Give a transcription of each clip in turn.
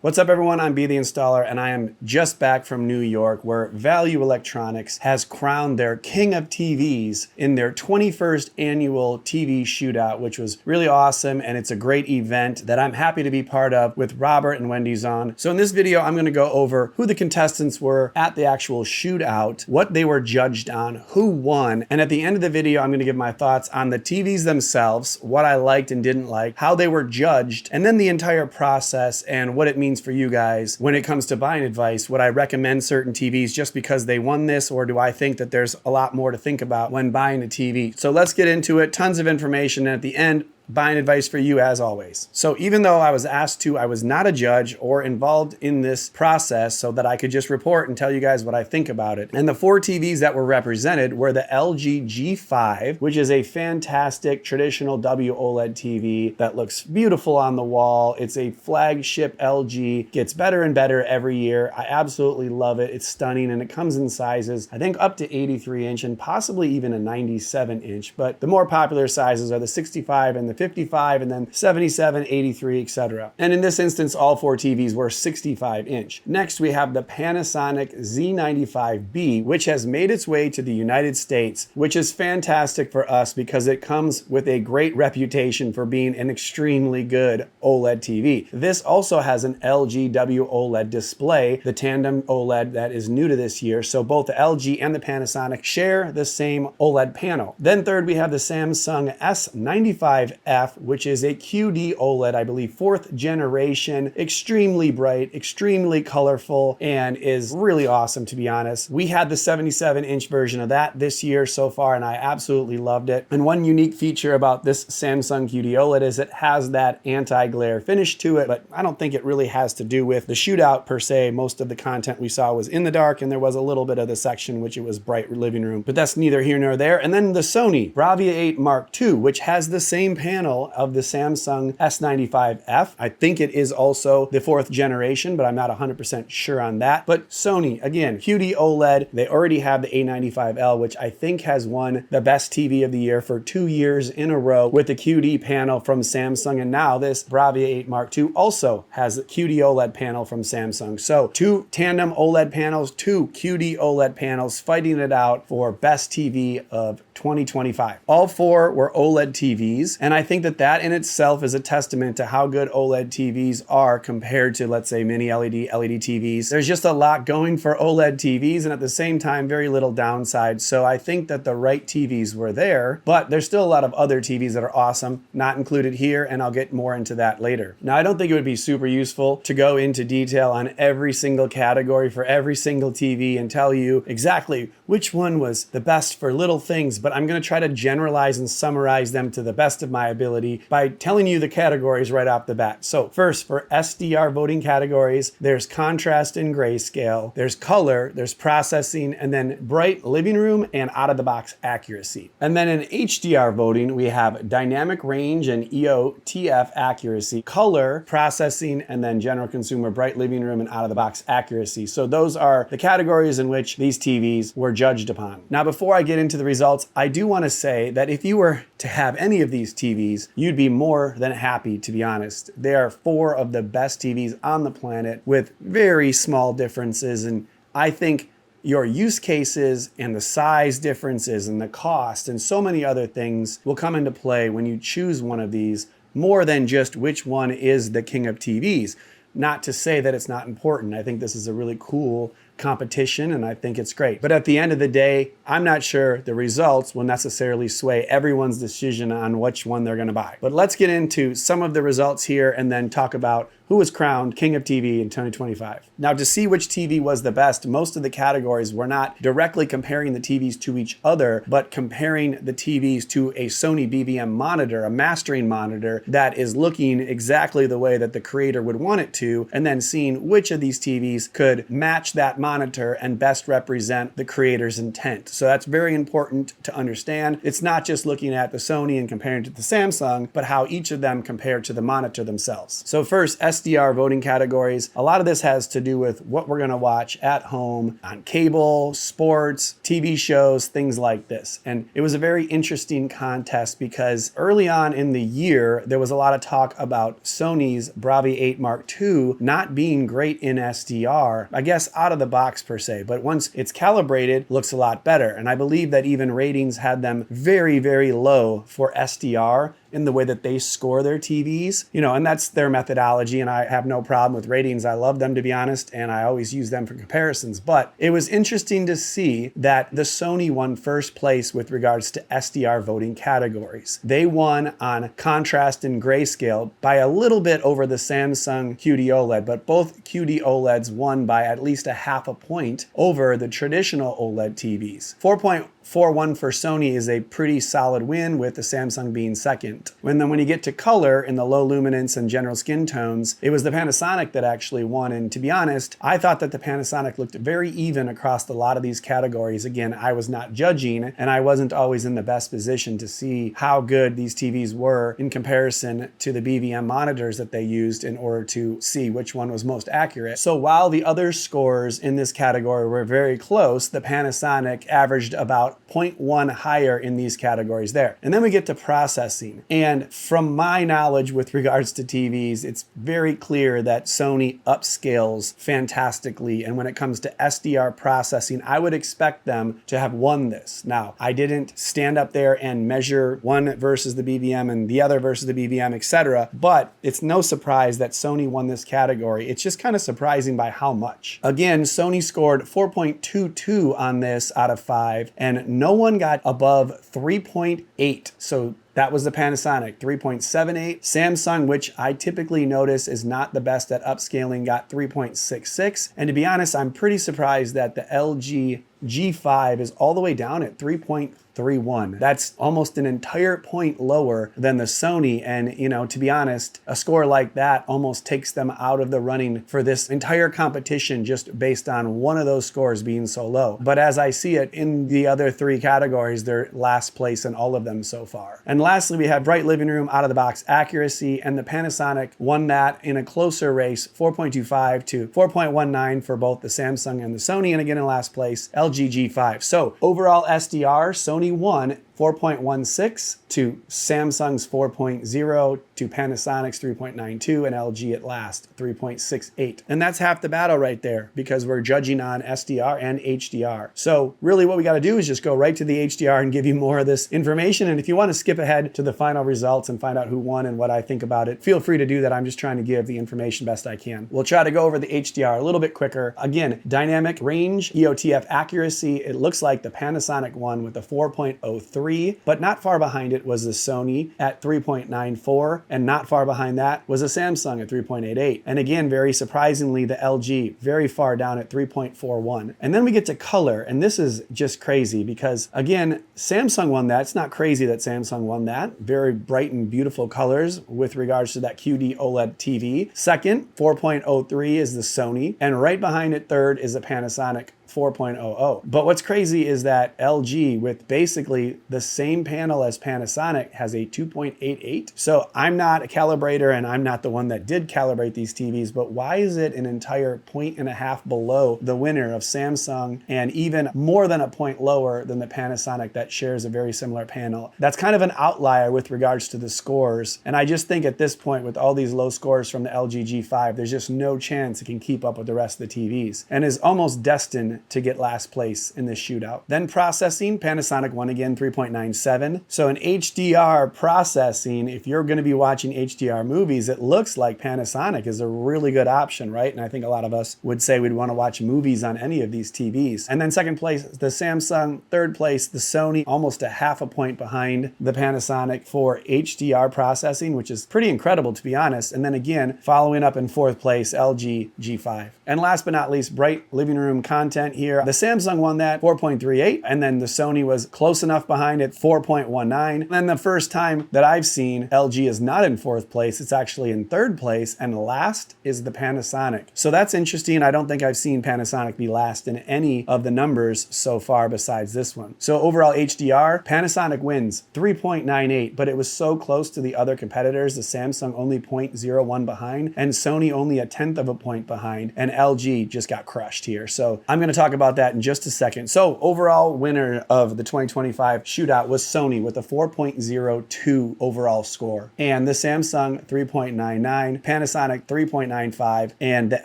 What's up everyone, I'm B the Installer and I am just back from New York where Value Electronics has crowned their King of TVs in their 21st annual TV Shootout, which was really awesome and it's a great event that I'm happy to be part of with Robert and Wendy Zahn. So in this video, I'm gonna go over who the contestants were at the actual shootout, what they were judged on, who won, and at the end of the video, I'm gonna give my thoughts on the TVs themselves, what I liked and didn't like, how they were judged, and then the entire process and what it means for you guys when it comes to buying advice. Would I recommend certain TVs just because they won this, or do I think that there's a lot more to think about when buying a TV? So let's get into it. Tons of information, and at the end, buying advice for you as always. So even though I was asked to, I was not a judge or involved in this process so that I could just report and tell you guys what I think about it. And the four TVs that were represented were the LG G5, which is a fantastic traditional WOLED TV that looks beautiful on the wall. It's a flagship LG, gets better and better every year. I absolutely love it. It's stunning and it comes in sizes, I think up to 83 inch and possibly even a 97 inch, but the more popular sizes are the 65 and the 55 and then 77, 83, etc. And in this instance, all four TVs were 65 inch. Next, we have the Panasonic Z95B, which has made its way to the United States, which is fantastic for us because it comes with a great reputation for being an extremely good OLED TV. This also has an LG WOLED display, the tandem OLED that is new to this year. So both the LG and the Panasonic share the same OLED panel. Then third, we have the Samsung S95F, which is a QD OLED, I believe, 4th generation, extremely bright, extremely colorful, and is really awesome, to be honest. We had the 77-inch version of that this year so far, and I absolutely loved it. And one unique feature about this Samsung QD OLED is it has that anti-glare finish to it, but I don't think it really has to do with the shootout per se. Most of the content we saw was in the dark, and there was a little bit of the section which it was bright living room, but that's neither here nor there. And then the Sony Bravia 8 Mark II, which has the same panel of the Samsung S95F. I think it is also the 4th generation, but I'm not 100% sure on that. But Sony, again, QD OLED, they already have the A95L, which I think has won the best TV of the year for 2 years in a row with the QD panel from Samsung. And now this Bravia 8 Mark II also has a QD OLED panel from Samsung. So 2 tandem OLED panels, 2 QD OLED panels fighting it out for best TV of 2025. All four were OLED TVs, and I think that that in itself is a testament to how good OLED TVs are compared to, let's say, mini LED TVs. There's just a lot going for OLED TVs, and at the same time, very little downside. So I think that the right TVs were there, but there's still a lot of other TVs that are awesome, not included here, and I'll get more into that later. Now, I don't think it would be super useful to go into detail on every single category for every single TV and tell you exactly which one was the best for little things, but I'm going to try to generalize and summarize them to the best of my ability by telling you the categories right off the bat. So first, for SDR voting categories, there's contrast and grayscale, there's color, there's processing, and then bright living room and out-of-the-box accuracy. And then in HDR voting, we have dynamic range and EOTF accuracy, color, processing, and then general consumer, bright living room, and out-of-the-box accuracy. So those are the categories in which these TVs were judged upon. Now, before I get into the results, I do want to say that if you were to have any of these TVs, you'd be more than happy, to be honest. They are four of the best TVs on the planet with very small differences, and I think your use cases and the size differences and the cost and so many other things will come into play when you choose one of these, more than just which one is the king of TVs. Not to say that it's not important. I think this is a really cool competition and I think it's great. But at the end of the day, I'm not sure the results will necessarily sway everyone's decision on which one they're going to buy. But let's get into some of the results here and then talk about who was crowned King of TV in 2025. Now, to see which TV was the best, most of the categories were not directly comparing the TVs to each other, but comparing the TVs to a Sony BBM monitor, a mastering monitor that is looking exactly the way that the creator would want it to, and then seeing which of these TVs could match that monitor and best represent the creator's intent. So that's very important to understand. It's not just looking at the Sony and comparing it to the Samsung, but how each of them compare to the monitor themselves. So first, SDR voting categories. A lot of this has to do with what we're going to watch at home, on cable, sports, TV shows, things like this. And it was a very interesting contest because early on in the year, there was a lot of talk about Sony's Bravia 8 Mark II not being great in SDR, I guess out of the box per se, but once it's calibrated, looks a lot better. And I believe that even ratings had them very, very low for SDR in the way that they score their TVs, and that's their methodology, and I have no problem with ratings. I love them, to be honest, and I always use them for comparisons. But it was interesting to see that the Sony won first place with regards to SDR voting categories. They won on contrast and grayscale by a little bit over the Samsung QD OLED, but both QD OLEDs won by at least a half a point over the traditional OLED TVs. 4.41 for Sony is a pretty solid win, with the Samsung being second. And then when you get to color in the low luminance and general skin tones, it was the Panasonic that actually won. And to be honest, I thought that the Panasonic looked very even across a lot of these categories. Again, I was not judging, and I wasn't always in the best position to see how good these TVs were in comparison to the BVM monitors that they used in order to see which one was most accurate. So while the other scores in this category were very close, the Panasonic averaged about 0.1 higher in these categories there. And then we get to processing. And from my knowledge with regards to TVs, it's very clear that Sony upscales fantastically. And when it comes to SDR processing, I would expect them to have won this. Now, I didn't stand up there and measure one versus the BVM and the other versus the BVM, etc. But it's no surprise that Sony won this category. It's just kind of surprising by how much. Again, Sony scored 4.22 on this out of 5, and no one got above 3.8. So that was the Panasonic, 3.78. Samsung, which I typically notice is not the best at upscaling, got 3.66. And to be honest, I'm pretty surprised that the LG G5 is all the way down at 3.31. That's almost an entire point lower than the Sony. And, to be honest, a score like that almost takes them out of the running for this entire competition just based on one of those scores being so low. But as I see it in the other three categories, they're last place in all of them so far. And lastly, we have bright living room out of the box accuracy, and the Panasonic won that in a closer race, 4.25 to 4.19 for both the Samsung and the Sony. And again, in last place, LG G5. So overall SDR, Sony won 4.16 to Samsung's 4.0 to Panasonic's 3.92 and LG at last 3.68. And that's half the battle right there because we're judging on SDR and HDR. So really what we got to do is just go right to the HDR and give you more of this information. And if you want to skip ahead to the final results and find out who won and what I think about it, feel free to do that. I'm just trying to give the information best I can. We'll try to go over the HDR a little bit quicker. Again, dynamic range, EOTF accuracy, it looks like the Panasonic won with a 4.03. But not far behind it was the Sony at 3.94, and not far behind that was a Samsung at 3.88. And again, very surprisingly, the LG very far down at 3.41. And then we get to color, and this is just crazy because again, Samsung won that. It's not crazy that Samsung won that. Very bright and beautiful colors with regards to that QD OLED TV. Second, 4.03 is the Sony, and right behind it, third is a Panasonic 4.00. But what's crazy is that LG, with basically the same panel as Panasonic, has a 2.88. So I'm not a calibrator and I'm not the one that did calibrate these TVs, but why is it an entire 1.5 below the winner of Samsung and even more than a point lower than the Panasonic that shares a very similar panel? That's kind of an outlier with regards to the scores. And I just think at this point, with all these low scores from the LG G5, there's just no chance it can keep up with the rest of the TVs and is almost destined to get last place in this shootout. Then processing, Panasonic won again, 3.97. So in HDR processing, if you're going to be watching HDR movies, it looks like Panasonic is a really good option, right? And I think a lot of us would say we'd want to watch movies on any of these TVs. And then second place, the Samsung. Third place, the Sony, almost a half a point behind the Panasonic for HDR processing, which is pretty incredible to be honest. And then again, following up in fourth place, LG G5. And last but not least, bright living room content. 4% here. The Samsung won that 4.38, and then the Sony was close enough behind at 4.19. And the first time that I've seen LG is not in fourth place, it's actually in third place, and last is the Panasonic. So that's interesting. I don't think I've seen Panasonic be last in any of the numbers so far besides this one. So overall HDR, Panasonic wins 3.98, but it was so close to the other competitors. The Samsung only 0.01 behind, and Sony only a tenth of a point behind, and LG just got crushed here. So I'm going to talk about that in just a second. So overall winner of the 2025 shootout was Sony with a 4.02 overall score, and the Samsung 3.99, Panasonic 3.95, and the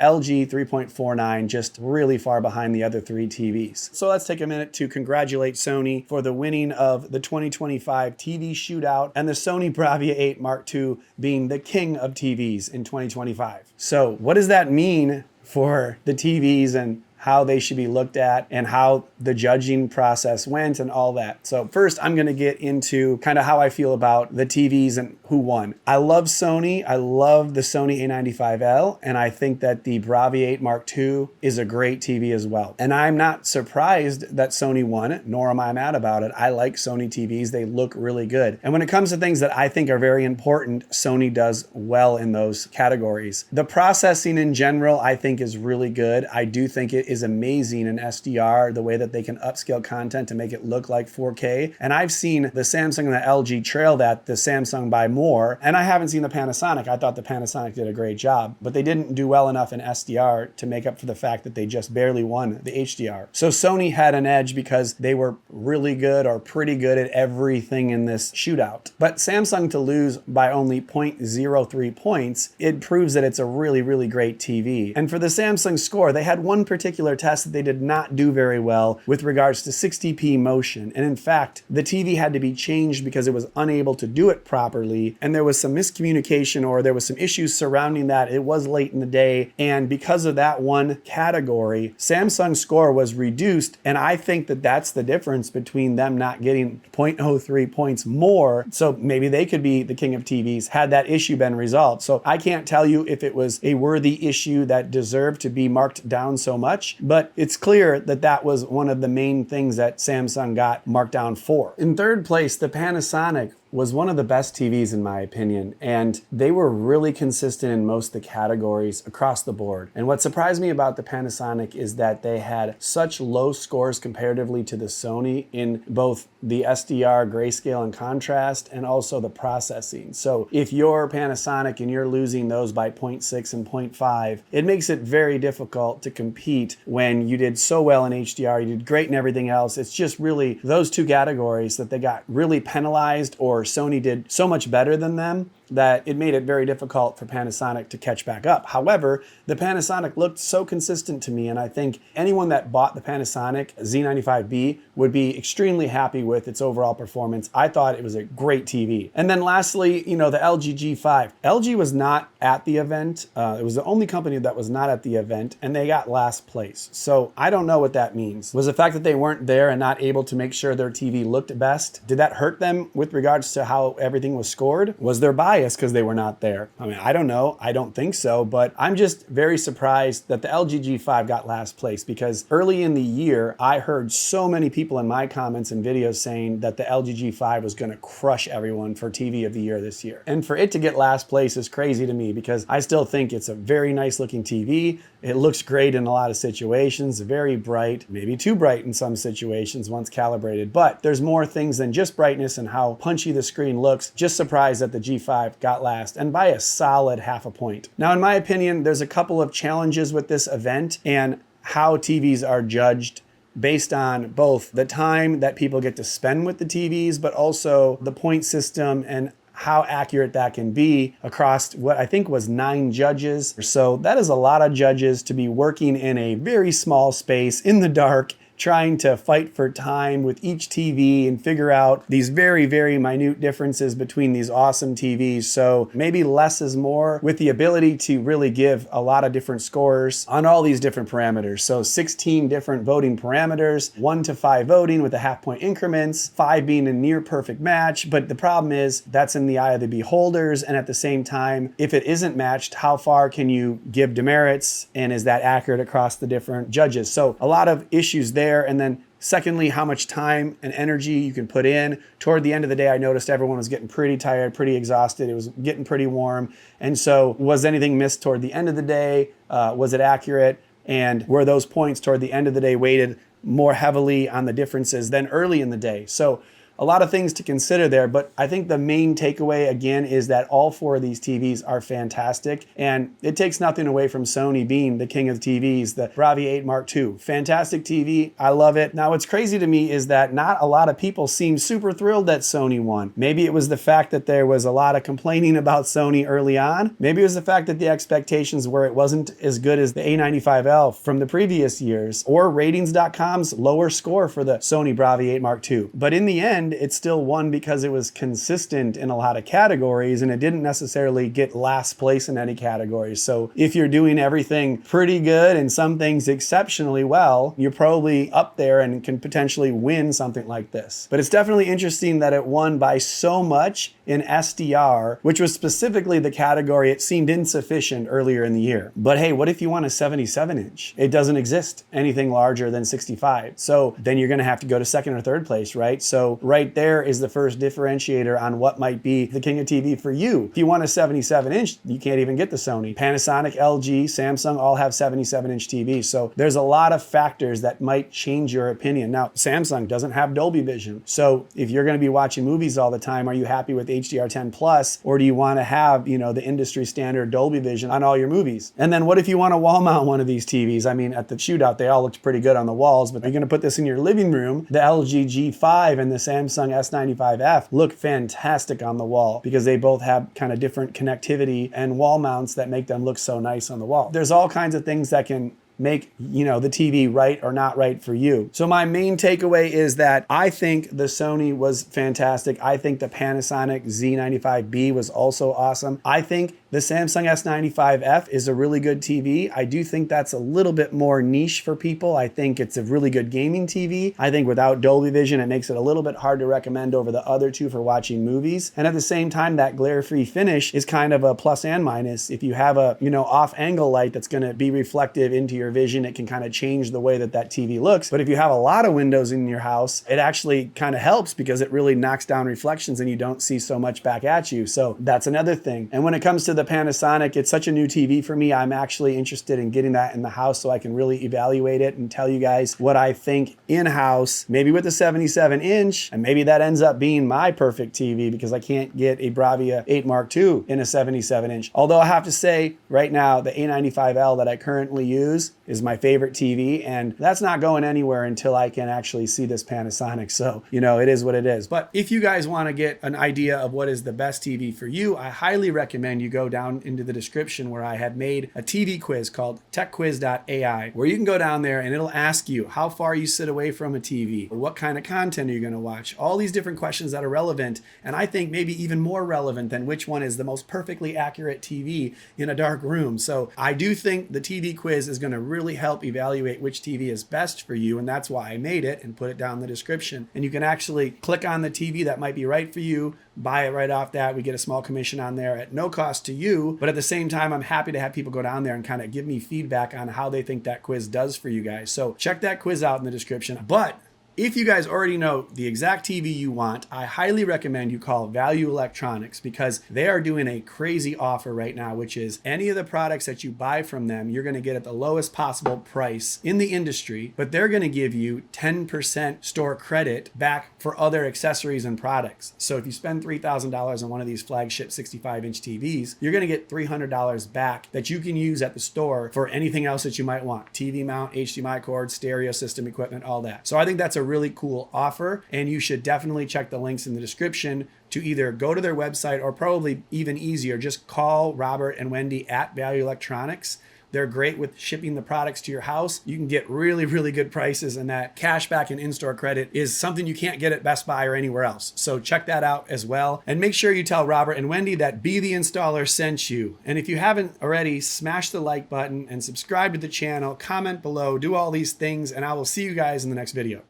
LG 3.49, just really far behind the other three TVs. So let's take a minute to congratulate Sony for the winning of the 2025 TV shootout and the Sony Bravia 8 Mark II being the king of TVs in 2025. So what does that mean for the TVs and how they should be looked at and how the judging process went and all that? So first, I'm going to get into kind of how I feel about the TVs and who won. I love Sony. I love the Sony A95L, and I think that the Bravia 8 Mark II is a great TV as well. And I'm not surprised that Sony won it, nor am I mad about it. I like Sony TVs. They look really good. And when it comes to things that I think are very important, Sony does well in those categories. The processing in general, I think, is really good. I do think it is amazing in SDR, the way that they can upscale content to make it look like 4K. And I've seen the Samsung and the LG trail that, the Samsung by more, and I haven't seen the Panasonic. I thought the Panasonic did a great job, but they didn't do well enough in SDR to make up for the fact that they just barely won the HDR. So Sony had an edge because they were really good or pretty good at everything in this shootout. But Samsung to lose by only 0.03 points, it proves that it's a really, really great TV. And for the Samsung score, they had one particular test that they did not do very well with regards to 60p motion. And in fact, the TV had to be changed because it was unable to do it properly. And there was some miscommunication, or there was some issues surrounding that. It was late in the day. And because of that one category, Samsung's score was reduced. And I think that that's the difference between them not getting 0.03 points more. So maybe they could be the king of TVs had that issue been resolved. So I can't tell you if it was a worthy issue that deserved to be marked down so much, but it's clear that that was one of the main things that Samsung got marked down for. In third place, the Panasonic was one of the best TVs in my opinion, and they were really consistent in most of the categories across the board. And what surprised me about the Panasonic is that they had such low scores comparatively to the Sony in both the SDR, grayscale, and contrast, and also the processing. So if you're Panasonic and you're losing those by 0.6 and 0.5, it makes it very difficult to compete when you did so well in HDR, you did great in everything else. It's just really those two categories that they got really penalized, or Sony did so much better than them that it made it very difficult for Panasonic to catch back up. However, the Panasonic looked so consistent to me, and I think anyone that bought the Panasonic Z95B would be extremely happy with its overall performance. I thought it was a great TV. And then lastly, the LG G5. LG was not at the event. It was the only company that was not at the event, and they got last place. So I don't know what that means. Was the fact that they weren't there and not able to make sure their TV looked best, did that hurt them with regards to how everything was scored? Was there bias because they were not there? I mean, I don't know. I don't think so, but I'm just very surprised that the LG G5 got last place, because early in the year, I heard so many people in my comments and videos saying that the LG G5 was going to crush everyone for TV of the year this year. And for it to get last place is crazy to me, because I still think it's a very nice looking TV. It looks great in a lot of situations, very bright, maybe too bright in some situations once calibrated, but there's more things than just brightness and how punchy the screen looks. Just surprised that the G5 got last, and by a solid half a point. Now, in my opinion, there's a couple of challenges with this event and how TVs are judged based on both the time that people get to spend with the TVs, but also the point system and how accurate that can be across what I think was 9 judges. So that is a lot of judges to be working in a very small space in the dark, trying to fight for time with each TV and figure out these very, very minute differences between these awesome TVs. So maybe less is more, with the ability to really give a lot of different scores on all these different parameters. So 16 different voting parameters, 1 to 5 voting with a half-point increments, 5 being a near perfect match. But the problem is that's in the eye of the beholders. And at the same time, if it isn't matched, how far can you give demerits? And is that accurate across the different judges? So a lot of issues there. And then secondly, how much time and energy you can put in. Toward the end of the day, I noticed everyone was getting pretty tired, pretty exhausted. It was getting pretty warm. And so was anything missed toward the end of the day? Was it accurate? And were those points toward the end of the day weighted more heavily on the differences than early in the day? So a lot of things to consider there, but I think the main takeaway again is that all 4 of these TVs are fantastic, and it takes nothing away from Sony being the king of TVs, the Bravia 8 Mark II. Fantastic TV, I love it. Now what's crazy to me is that not a lot of people seem super thrilled that Sony won. Maybe it was the fact that there was a lot of complaining about Sony early on. Maybe it was the fact that the expectations were it wasn't as good as the A95L from the previous years, or ratings.com's lower score for the Sony Bravia 8 Mark II. But in the end, it still won because it was consistent in a lot of categories, and it didn't necessarily get last place in any categories. So if you're doing everything pretty good and some things exceptionally well, you're probably up there and can potentially win something like this. But it's definitely interesting that it won by so much in SDR, which was specifically the category it seemed insufficient earlier in the year. But hey, what if you want a 77-inch? It doesn't exist anything larger than 65. So then you're going to have to go to second or third place, right? So right there is the first differentiator on what might be the king of TV for you. If you want a 77-inch, you can't even get the Sony. Panasonic, LG, Samsung all have 77-inch TVs. So there's a lot of factors that might change your opinion. Now, Samsung doesn't have Dolby Vision. So if you're going to be watching movies all the time, are you happy with HDR10 Plus, or do you want to have, the industry standard Dolby Vision on all your movies? And then what if you want to wall mount one of these TVs? I mean, at the shootout, they all looked pretty good on the walls, but you're going to put this in your living room. The LG G5 and the Samsung S95F look fantastic on the wall because they both have kind of different connectivity and wall mounts that make them look so nice on the wall. There's all kinds of things that can make, the TV right or not right for you. So my main takeaway is that I think the Sony was fantastic. I think the Panasonic Z95B was also awesome. I think the Samsung S95F is a really good TV. I do think that's a little bit more niche for people. I think it's a really good gaming TV. I think without Dolby Vision, it makes it a little bit hard to recommend over the other two for watching movies. And at the same time, that glare-free finish is kind of a plus and minus. If you have a, off-angle light that's going to be reflective into your vision, it can kind of change the way that TV looks. But if you have a lot of windows in your house, it actually kind of helps because it really knocks down reflections and you don't see so much back at you. So that's another thing. And when it comes to the Panasonic, it's such a new TV for me. I'm actually interested in getting that in the house so I can really evaluate it and tell you guys what I think in-house, maybe with the 77-inch, and maybe that ends up being my perfect TV because I can't get a Bravia 8 Mark II in a 77-inch. Although I have to say right now, the A95L that I currently use is my favorite TV, and that's not going anywhere until I can actually see this Panasonic. So, it is what it is. But if you guys want to get an idea of what is the best TV for you, I highly recommend you go down into the description where I have made a TV quiz called techquiz.ai, where you can go down there and it'll ask you how far you sit away from a TV, or what kind of content are you going to watch, all these different questions that are relevant, and I think maybe even more relevant than which one is the most perfectly accurate TV in a dark room. So I do think the TV quiz is going to really help evaluate which TV is best for you, and that's why I made it and put it down in the description. And you can actually click on the TV that might be right for you, buy it right off that. We get a small commission on there at no cost to you, but at the same time, I'm happy to have people go down there and kind of give me feedback on how they think that quiz does for you guys. So check that quiz out in the description. But if you guys already know the exact TV you want, I highly recommend you call Value Electronics because they are doing a crazy offer right now, which is any of the products that you buy from them, you're going to get at the lowest possible price in the industry, but they're going to give you 10% store credit back for other accessories and products. So if you spend $3,000 on one of these flagship 65-inch TVs, you're going to get $300 back that you can use at the store for anything else that you might want. TV mount, HDMI cord, stereo system equipment, all that. So I think that's a really cool offer, and you should definitely check the links in the description to either go to their website or probably even easier, just call Robert and Wendy at Value Electronics. They're great with shipping the products to your house. You can get really, really good prices, and that cashback and in-store credit is something you can't get at Best Buy or anywhere else. So check that out as well. And make sure you tell Robert and Wendy that Be the Installer sent you. And if you haven't already, smash the like button and subscribe to the channel, comment below, do all these things, and I will see you guys in the next video.